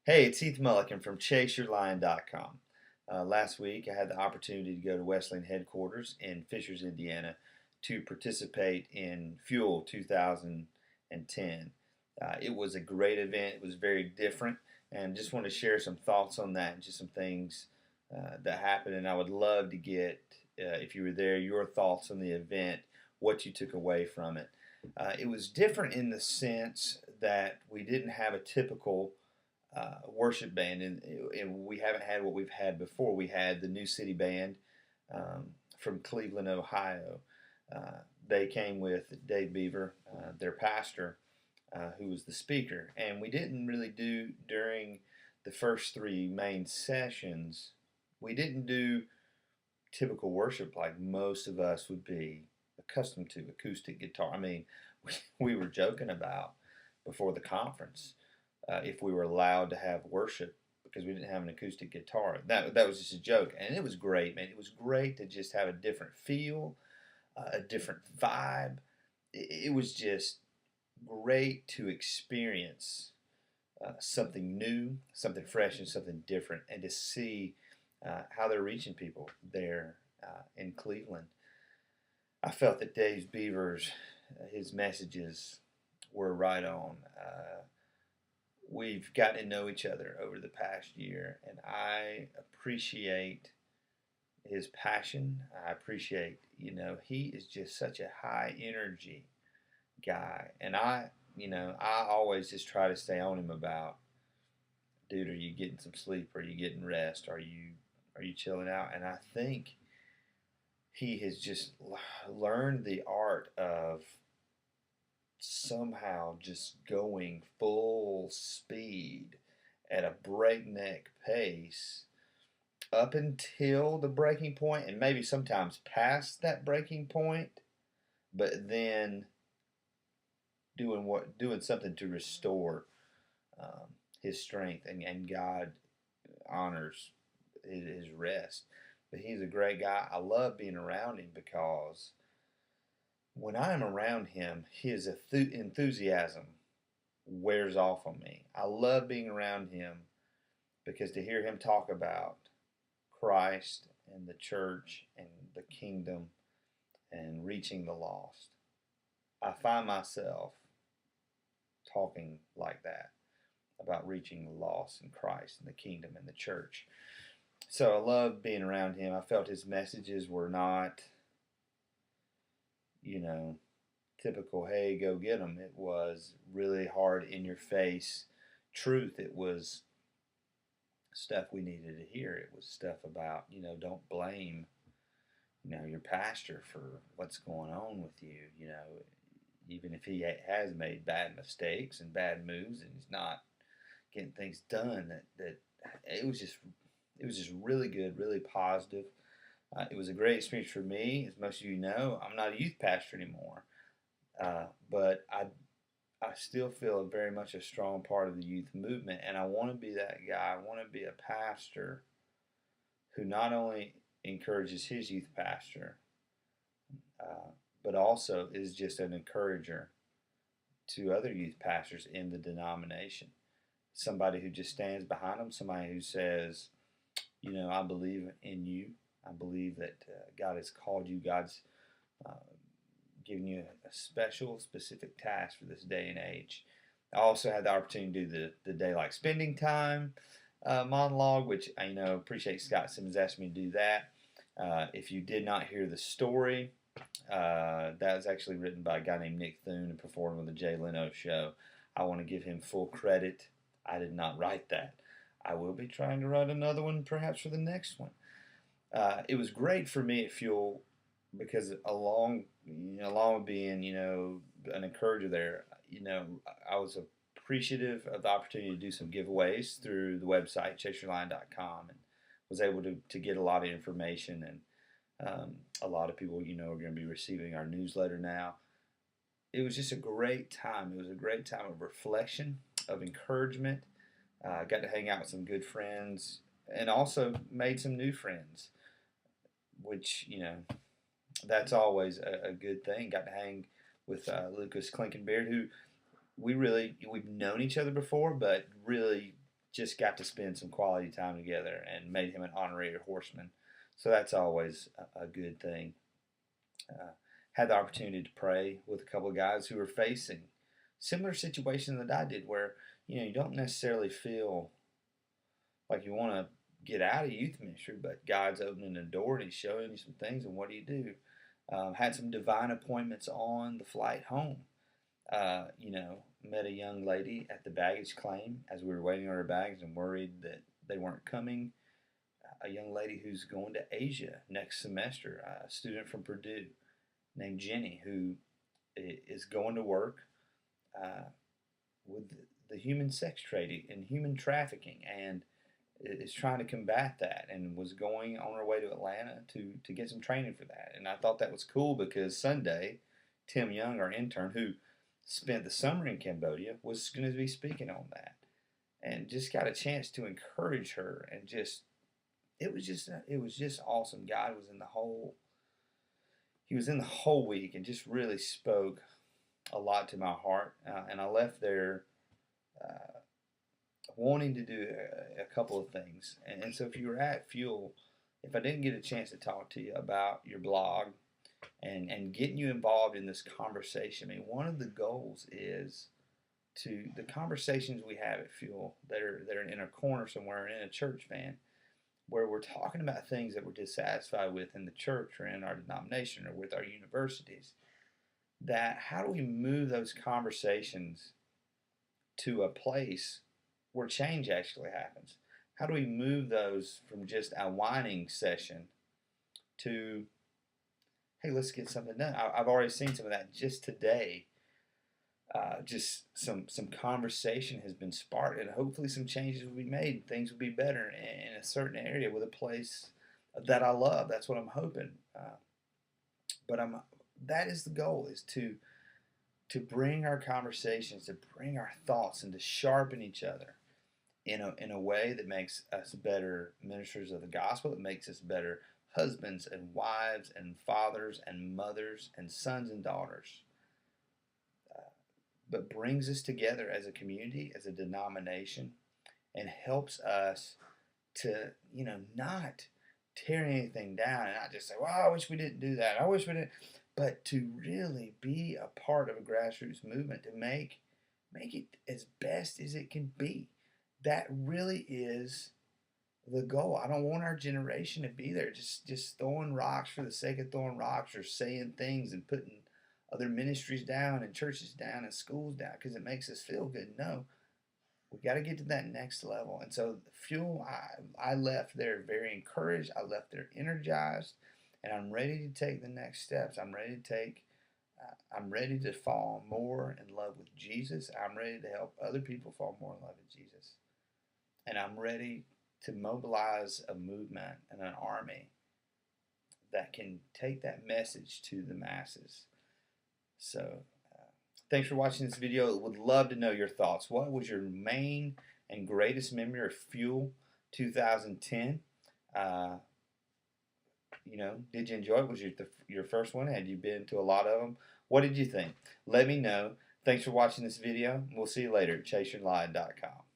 Hey, it's Heath Mulliken from ChaseYourLion.com. Last week, I had the opportunity to go to Wesleyan headquarters in Fishers, Indiana, to participate in Fuel 2010. It was a great event. It was very different, and just want to share some thoughts on that and just some things that happened. And I would love to get, if you were there, your thoughts on the event, what you took away from it. It was different in the sense that we didn't have a typical worship band, and we haven't had what we've had before. We had the New City Band from Cleveland, Ohio. They came with Dave Beaver, their pastor, who was the speaker, and we didn't really do during the first three main sessions. We didn't do typical worship like most of us would be accustomed to, acoustic guitar. I mean, we were joking about before the conference if we were allowed to have worship because we didn't have an acoustic guitar. That was just a joke, and it was great, man. It was great to just have a different feel, a different vibe. It was just great to experience something new, something fresh, and something different, and to see how they're reaching people there in Cleveland. I felt that Dave Beaver's his messages were right on. We've gotten to know each other over the past year, and I appreciate his passion. I appreciate, he is just such a high energy guy, and I always just try to stay on him about, dude, are you getting some sleep? Are you getting rest? Are you chilling out? And I think he has just learned the art of somehow just going full speed at a breakneck pace up until the breaking point and maybe sometimes past that breaking point, but then doing something to restore his strength, and God honors his rest. But he's a great guy. I love being around him because when I'm around him, his enthusiasm wears off on me. I love being around him because to hear him talk about Christ and the church and the kingdom and reaching the lost, I find myself talking like that about reaching the lost in Christ and the kingdom and the church. So I love being around him. I felt his messages were not, you know, typical, hey, go get them. It was really hard, in your face truth. It was stuff we needed to hear. It was stuff about, don't blame, your pastor for what's going on with you. Even if he has made bad mistakes and bad moves and he's not getting things done, that it was just really good, really positive. It was a great experience for me. As most of you know, I'm not a youth pastor anymore. But I still feel very much a strong part of the youth movement, and I want to be that guy. I want to be a pastor who not only encourages his youth pastor, but also is just an encourager to other youth pastors in the denomination. Somebody who just stands behind them, somebody who says, I believe in you. I believe that God has called you. God's uh, giving you a special, specific task for this day and age. I also had the opportunity to do the daylight spending time monologue, which I appreciate Scott Simmons asked me to do that. If you did not hear the story, that was actually written by a guy named Nick Thune and performed on the Jay Leno show. I want to give him full credit. I did not write that. I will be trying to write another one perhaps for the next one. It was great for me at Fuel because along with being an encourager there, I was appreciative of the opportunity to do some giveaways through the website chaseyourlion.com, and was able to get a lot of information, and a lot of people are going to be receiving our newsletter now. It was just a great time. It was a great time of reflection, of encouragement. Got to hang out with some good friends, and also made some new friends, which that's always a good thing. Got to hang with Lucas Klinkenbeard, who we've known each other before, but really just got to spend some quality time together and made him an honorary horseman. So that's always a good thing. Uh, had the opportunity to pray with a couple of guys who were facing similar situations that I did, where you don't necessarily feel like you want to get out of youth ministry, but God's opening a door and He's showing you some things, and what do you do? Had some divine appointments on the flight home. Met a young lady at the baggage claim as we were waiting on our bags and worried that they weren't coming. A young lady who's going to Asia next semester, a student from Purdue named Jenny, who is going to work with the human sex trade and human trafficking, and is trying to combat that, and was going on her way to Atlanta to get some training for that. And I thought that was cool because Sunday, Tim Young, our intern, who spent the summer in Cambodia, was going to be speaking on that, and just got a chance to encourage her, and it was just awesome. God was in the whole. He was in the whole week and just really spoke a lot to my heart. And I left there wanting to do a couple of things. And so if you were at Fuel, if I didn't get a chance to talk to you about your blog and getting you involved in this conversation, I mean, one of the goals is the conversations we have at Fuel that are in a corner somewhere in a church van, where we're talking about things that we're dissatisfied with in the church or in our denomination or with our universities, that how do we move those conversations to a place where change actually happens? How do we move those from just a whining session to, hey, let's get something done? I've already seen some of that just today. Just some conversation has been sparked, and hopefully some changes will be made. Things will be better in a certain area with a place that I love. That's what I'm hoping. But that is the goal: is to bring our conversations, to bring our thoughts, and to sharpen each other in a way that makes us better ministers of the gospel. That makes us better husbands and wives and fathers and mothers and sons and daughters. But brings us together as a community, as a denomination, and helps us to, not tear anything down and not just say, well, I wish we didn't do that. I wish we didn't. But to really be a part of a grassroots movement to make it as best as it can be. That really is the goal. I don't want our generation to be there just throwing rocks for the sake of throwing rocks, or saying things and putting other ministries down and churches down and schools down because it makes us feel good. No, we got to get to that next level. And so Fuel, I left there very encouraged. I left there energized, and I'm ready to take the next steps. I'm ready to fall more in love with Jesus. I'm ready to help other people fall more in love with Jesus. And I'm ready to mobilize a movement and an army that can take that message to the masses. So, thanks for watching this video. Would love to know your thoughts. What was your main and greatest memory of Fuel 2010? Did you enjoy it? Was your first one? Had you been to a lot of them? What did you think? Let me know. Thanks for watching this video. We'll see you later at chaseyourlion.com.